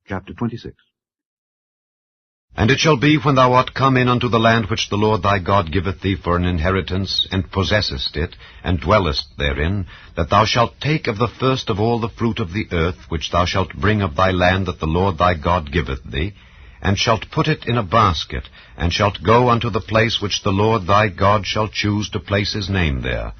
Chapter 26. And it shall be, when thou art come in unto the land which the Lord thy God giveth thee for an inheritance, and possessest it, and dwellest therein, that thou shalt take of the first of all the fruit of the earth, which thou shalt bring of thy land that the Lord thy God giveth thee, and shalt put it in a basket, and shalt go unto the place which the Lord thy God shall choose to place his name there.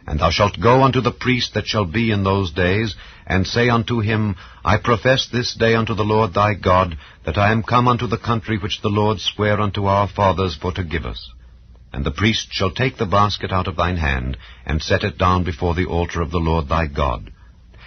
And thou shalt go unto the priest that shall be in those days, and say unto him, I profess this day unto the Lord thy God, that I am come unto the country which the Lord sware unto our fathers for to give us. And the priest shall take the basket out of thine hand, and set it down before the altar of the Lord thy God.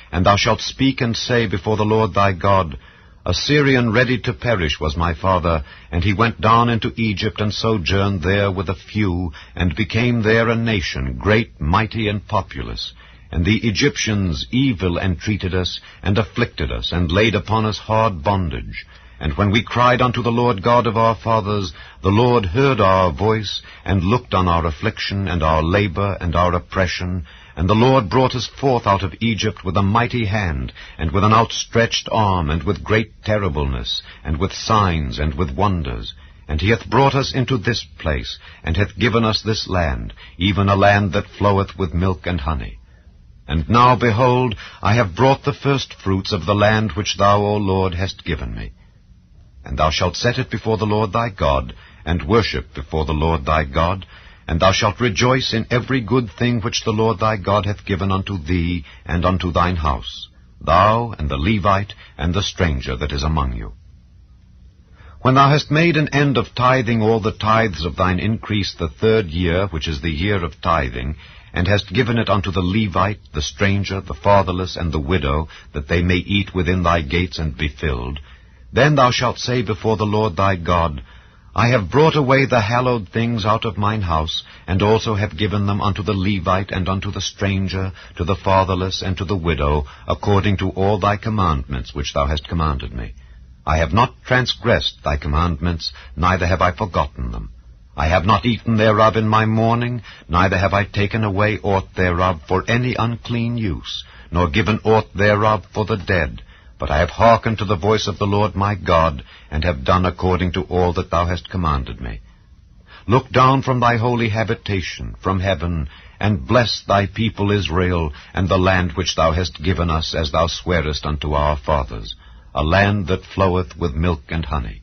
And thou shalt speak and say before the Lord thy God, A Syrian ready to perish was my father, and he went down into Egypt, and sojourned there with a few, and became there a nation, great, mighty, and populous. And the Egyptians evil entreated us, and afflicted us, and laid upon us hard bondage. And when we cried unto the Lord God of our fathers, the Lord heard our voice, and looked on our affliction, and our labor, and our oppression. And the Lord brought us forth out of Egypt with a mighty hand, and with an outstretched arm, and with great terribleness, and with signs, and with wonders. And he hath brought us into this place, and hath given us this land, even a land that floweth with milk and honey. And now, behold, I have brought the first fruits of the land which thou, O Lord, hast given me. And thou shalt set it before the Lord thy God, and worship before the Lord thy God, and thou shalt rejoice in every good thing which the Lord thy God hath given unto thee and unto thine house, thou and the Levite and the stranger that is among you. When thou hast made an end of tithing all the tithes of thine increase the 3rd year, which is the year of tithing, and hast given it unto the Levite, the stranger, the fatherless, and the widow, that they may eat within thy gates and be filled, then thou shalt say before the Lord thy God, I have brought away the hallowed things out of mine house, and also have given them unto the Levite, and unto the stranger, to the fatherless, and to the widow, according to all thy commandments which thou hast commanded me. I have not transgressed thy commandments, neither have I forgotten them. I have not eaten thereof in my mourning, neither have I taken away aught thereof for any unclean use, nor given aught thereof for the dead. But I have hearkened to the voice of the Lord my God, and have done according to all that thou hast commanded me. Look down from thy holy habitation, from heaven, and bless thy people Israel, and the land which thou hast given us, as thou swarest unto our fathers, a land that floweth with milk and honey.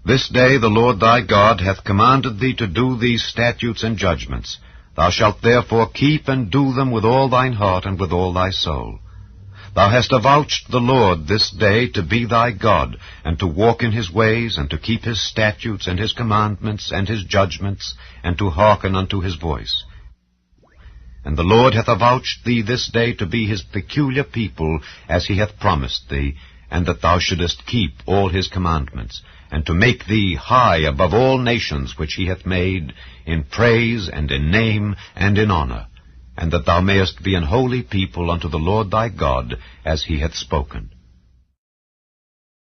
This day the Lord thy God hath commanded thee to do these statutes and judgments. Thou shalt therefore keep and do them with all thine heart and with all thy soul. Thou hast avouched the Lord this day to be thy God, and to walk in his ways, and to keep his statutes, and his commandments, and his judgments, and to hearken unto his voice. And the Lord hath avouched thee this day to be his peculiar people, as he hath promised thee, and that thou shouldest keep all his commandments, and to make thee high above all nations which he hath made, in praise, and in name, and in honor, and that thou mayest be an holy people unto the Lord thy God, as he hath spoken.